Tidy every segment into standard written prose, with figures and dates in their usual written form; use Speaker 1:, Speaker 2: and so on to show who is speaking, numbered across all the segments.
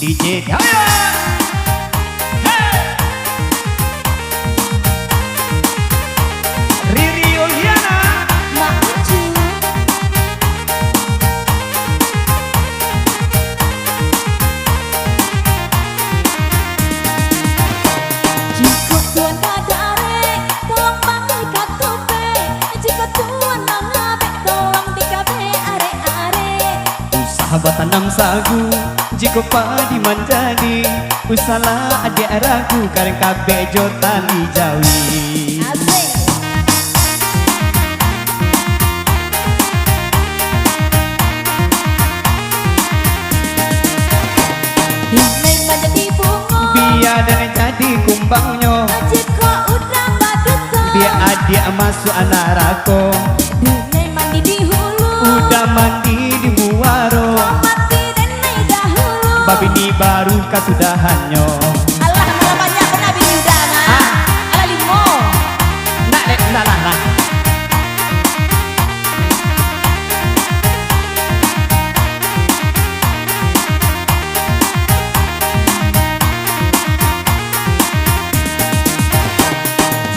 Speaker 1: DJ Daya. Riri Yuliana,
Speaker 2: Mak Ucu. Jika tuan kadare, tolong panggil katupe. Jika tuan nangabe, tolong dikabe are-are.
Speaker 1: usaha tanam sagu, jika padi manjadi, usaha adik ragu, kareng kabe jotali jawi.
Speaker 2: Asik. Ini menjadi bunga.
Speaker 1: Biar dan jadi kumbangnya,
Speaker 2: Jika udah baduto.
Speaker 1: biar adik masuk anak rako,
Speaker 2: Ini mandi di hulu.
Speaker 1: udah mandi di muaro,
Speaker 2: Mati nenek dahulu.
Speaker 1: babi ini baru kasudahannya.
Speaker 2: Allah malah banyak kena bini udana. Ala limo.
Speaker 1: Nak lek lah.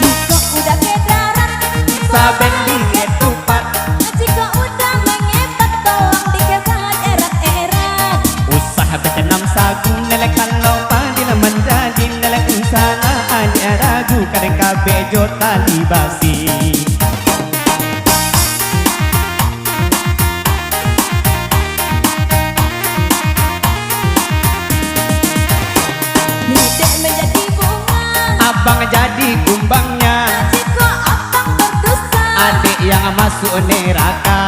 Speaker 2: Jika udah kedaran.
Speaker 1: Saben di ketupat,
Speaker 2: Jika udah mengepat. Tolong dikesan erat-erat.
Speaker 1: usaha bertanam sagu, nelek kalau padi lah menjadi, nelek usaha adik ragu, kareng kabe jotali basi.
Speaker 2: Dedek menjadi bunga.
Speaker 1: Abang jadi kumbangnya,
Speaker 2: Jika abang berdosa.
Speaker 1: adik yang masuk neraka,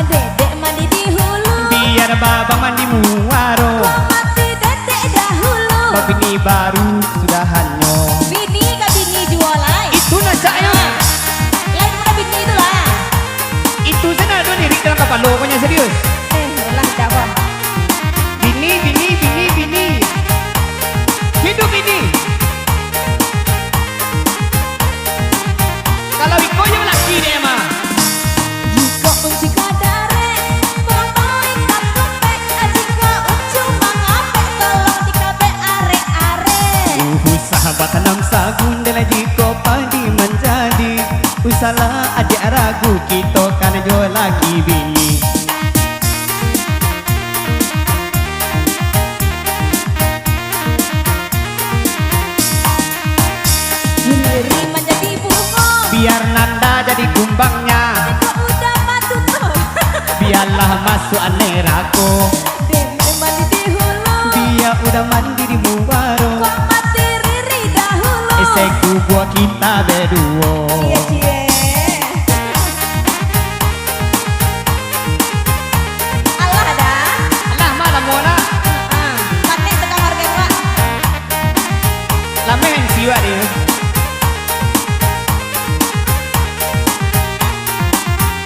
Speaker 2: Dedek mandi di hulu.
Speaker 1: biar babang mandi muaro,
Speaker 2: Mati dedek dahulu.
Speaker 1: babi ini baru sudahannya.
Speaker 2: Bini ke bini jualan.
Speaker 1: Itu najaknya,
Speaker 2: Lain mana bini itu lah.
Speaker 1: itu sana tuh diri dalam kapal lo, pokoknya serius.
Speaker 2: Lah jawab.
Speaker 1: Bini, hidup ini. Kalau Iko yang laki dia mah.
Speaker 2: Jika unci kadare, tolong paling katupe. Jika uncu mangape, tolong dikabe are-are.
Speaker 1: Sahabat tanam sagu, nilai jiko padi menjadi, usaha adik ragu, kita kan jual lagi bini.
Speaker 2: Diri menjadi bunga.
Speaker 1: Biar Nanda jadi kumbangnya,
Speaker 2: Jika udah matuto.
Speaker 1: biarlah masuk neraka,
Speaker 2: Demi mandi di hulu.
Speaker 1: dia udah mandi di muaro,
Speaker 2: Kok mati riri dahulu.
Speaker 1: eseku buat kita berdua.
Speaker 2: Cie-cie. Allah dah.
Speaker 1: Alah malam mona,
Speaker 2: Mati ke kamar kewa.
Speaker 1: lamen siwa dia.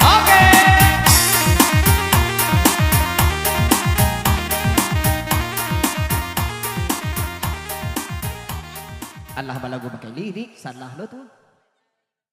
Speaker 1: Oke. Allah balagu pakai lirik, salah lo tuh.